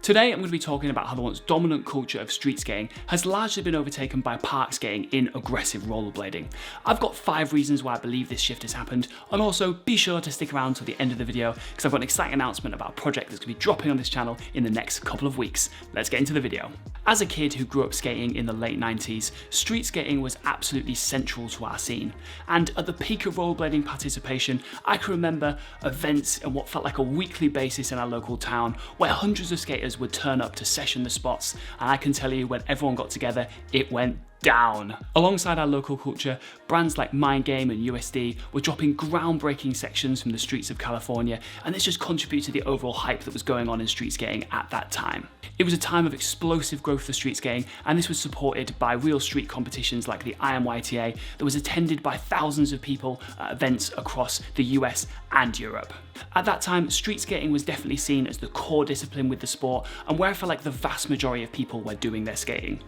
Today I'm going to be talking about how the once dominant culture of street skating has largely been overtaken by park skating in aggressive rollerblading. I've got 5 reasons why I believe this shift has happened, and also be sure to stick around till the end of the video because I've got an exciting announcement about a project that's going to be dropping on this channel in the next couple of weeks. Let's get into the video. As a kid who grew up skating in the late 90s, street skating was absolutely central to our scene. And at the peak of rollerblading participation, I can remember events on what felt like a weekly basis in our local town where hundreds of skaters would turn up to session the spots, and I can tell you when everyone got together, it went down. Alongside our local culture, brands like Mind Game and USD were dropping groundbreaking sections from the streets of California, and this just contributed to the overall hype that was going on in street skating at that time. It was a time of explosive growth for street skating, and this was supported by real street competitions like the IMYTA that was attended by thousands of people at events across the US and Europe. At that time, street skating was definitely seen as the core discipline with the sport, and where I felt like the vast majority of people were doing their skating.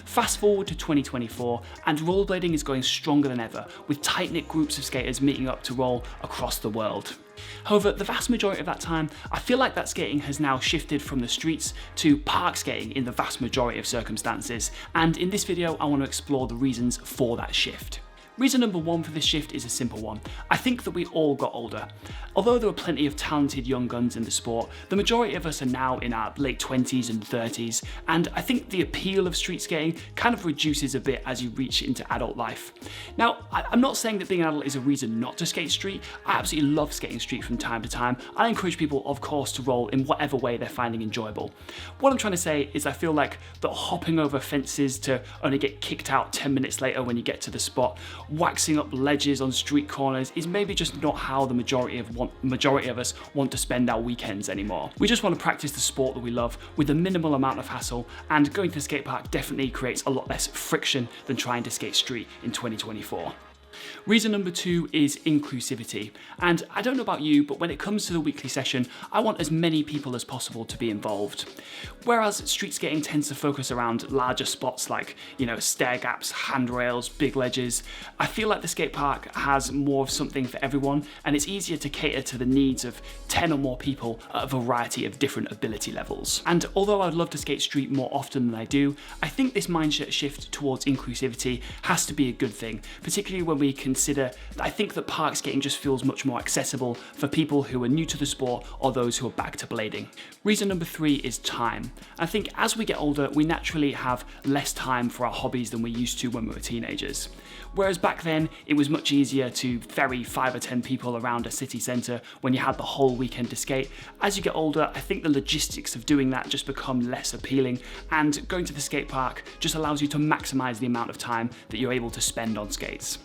Fast forward to 2024, and rollerblading is going stronger than ever, with tight-knit groups of skaters meeting up to roll across the world. However, the vast majority of that time, I feel like that skating has now shifted from the streets to park skating in the vast majority of circumstances, and in this video I want to explore the reasons for that shift. Reason number 1 for this shift is a simple one. I think that we all got older. Although there are plenty of talented young guns in the sport, the majority of us are now in our late 20s and 30s, and I think the appeal of street skating kind of reduces a bit as you reach into adult life. Now, I'm not saying that being an adult is a reason not to skate street. I absolutely love skating street from time to time. I encourage people, of course, to roll in whatever way they're finding enjoyable. What I'm trying to say is I feel like that hopping over fences to only get kicked out 10 minutes later when you get to the spot, waxing up ledges on street corners is maybe just not how the majority of us want to spend our weekends anymore. We just want to practice the sport that we love with a minimal amount of hassle, and going to the skate park definitely creates a lot less friction than trying to skate street in 2024. Reason number 2 is inclusivity, and I don't know about you, but when it comes to the weekly session, I want as many people as possible to be involved. Whereas street skating tends to focus around larger spots like, stair gaps, handrails, big ledges, I feel like the skate park has more of something for everyone, and it's easier to cater to the needs of 10 or more people at a variety of different ability levels. And although I'd love to skate street more often than I do, I think this mindset shift towards inclusivity has to be a good thing, particularly when we consider that I think that park skating just feels much more accessible for people who are new to the sport or those who are back to blading. Reason number 3 is time. I think as we get older, we naturally have less time for our hobbies than we used to when we were teenagers. Whereas back then, it was much easier to ferry 5 or 10 people around a city centre when you had the whole weekend to skate. As you get older, I think the logistics of doing that just become less appealing, and going to the skate park just allows you to maximise the amount of time that you're able to spend on skates.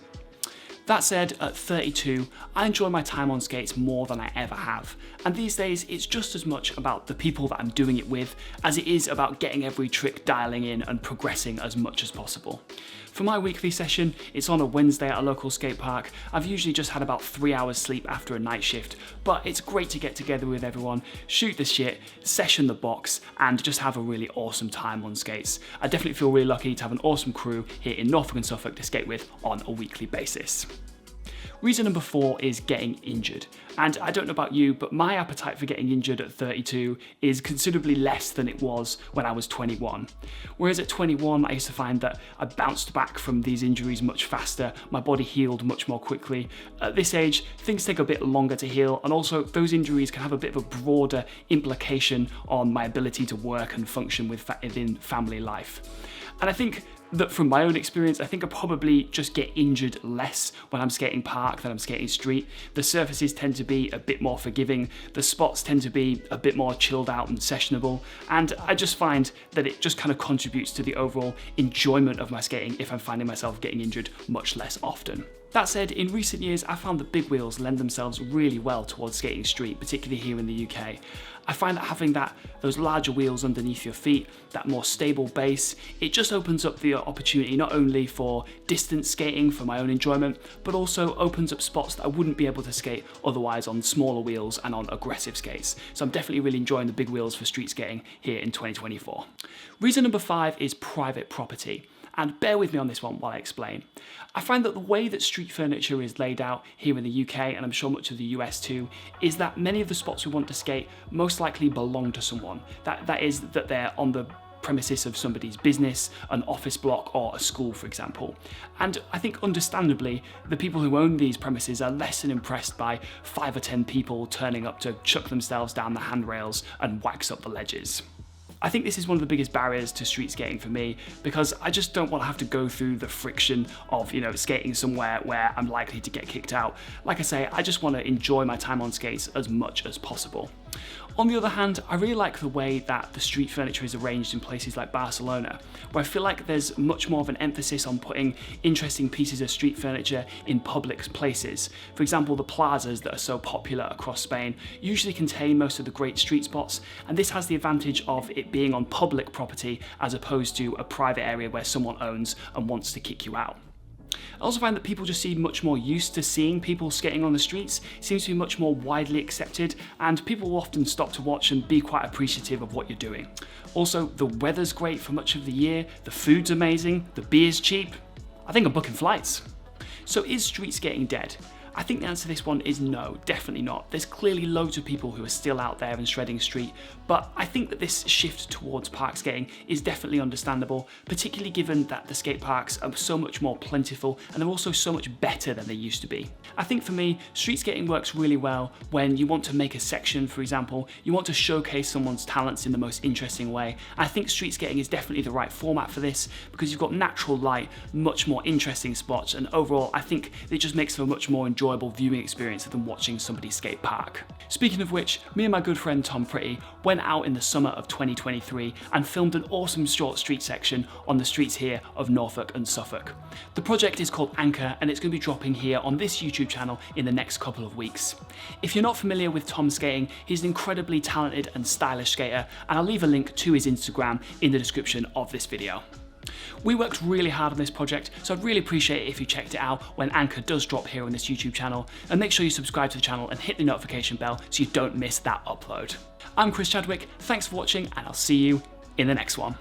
That said, at 32, I enjoy my time on skates more than I ever have. And these days, it's just as much about the people that I'm doing it with as it is about getting every trick dialing in and progressing as much as possible. For my weekly session, it's on a Wednesday at a local skate park. I've usually just had about 3 hours sleep after a night shift, but it's great to get together with everyone, shoot the shit, session the box, and just have a really awesome time on skates. I definitely feel really lucky to have an awesome crew here in Norfolk and Suffolk to skate with on a weekly basis. Reason number 4 is getting injured. And I don't know about you, but my appetite for getting injured at 32 is considerably less than it was when I was 21. Whereas at 21, I used to find that I bounced back from these injuries much faster, my body healed much more quickly. At this age, things take a bit longer to heal, and also those injuries can have a bit of a broader implication on my ability to work and function within family life. And I think that from my own experience, I think I probably just get injured less when I'm skating park than I'm skating street. The surfaces tend to be a bit more forgiving, the spots tend to be a bit more chilled out and sessionable, and I just find that it just kind of contributes to the overall enjoyment of my skating if I'm finding myself getting injured much less often. That said, in recent years, I found that big wheels lend themselves really well towards skating street, particularly here in the UK. I find that having those larger wheels underneath your feet, that more stable base, it just opens up the opportunity not only for distance skating for my own enjoyment, but also opens up spots that I wouldn't be able to skate otherwise on smaller wheels and on aggressive skates. So I'm definitely really enjoying the big wheels for street skating here in 2024. Reason number 5 is private property. and bear with me on this one while I explain. I find that the way that street furniture is laid out here in the UK, and I'm sure much of the US too, is that many of the spots we want to skate most likely belong to someone. That is, that they're on the premises of somebody's business, an office block, or a school, for example. And I think understandably, the people who own these premises are less than impressed by 5 or 10 people turning up to chuck themselves down the handrails and wax up the ledges. I think this is one of the biggest barriers to street skating for me, because I just don't want to have to go through the friction of, skating somewhere where I'm likely to get kicked out. Like I say, I just want to enjoy my time on skates as much as possible. On the other hand, I really like the way that the street furniture is arranged in places like Barcelona, where I feel like there's much more of an emphasis on putting interesting pieces of street furniture in public places. For example, the plazas that are so popular across Spain usually contain most of the great street spots, and this has the advantage of it being on public property as opposed to a private area where someone owns and wants to kick you out. I also find that people just seem much more used to seeing people skating on the streets. It seems to be much more widely accepted, and people will often stop to watch and be quite appreciative of what you're doing. Also, the weather's great for much of the year, the food's amazing, the beer's cheap. I think I'm booking flights. So is street skating dead? I think the answer to this one is no, definitely not. There's clearly loads of people who are still out there and shredding street, but I think that this shift towards park skating is definitely understandable, particularly given that the skate parks are so much more plentiful and they're also so much better than they used to be. I think for me, street skating works really well when you want to make a section, for example, you want to showcase someone's talents in the most interesting way. I think street skating is definitely the right format for this because you've got natural light, much more interesting spots, and overall I think it just makes for a much more enjoyable viewing experience than watching somebody skate park. Speaking of which, me and my good friend Tom Pretty went out in the summer of 2023 and filmed an awesome short street section on the streets here of Norfolk and Suffolk. The project is called Anchor, and it's going to be dropping here on this YouTube channel in the next couple of weeks. If you're not familiar with Tom skating, he's an incredibly talented and stylish skater, and I'll leave a link to his Instagram in the description of this video. We worked really hard on this project, so I'd really appreciate it if you checked it out when Anchor does drop here on this YouTube channel, and make sure you subscribe to the channel and hit the notification bell so you don't miss that upload. I'm Chris Chadwick, thanks for watching, and I'll see you in the next one.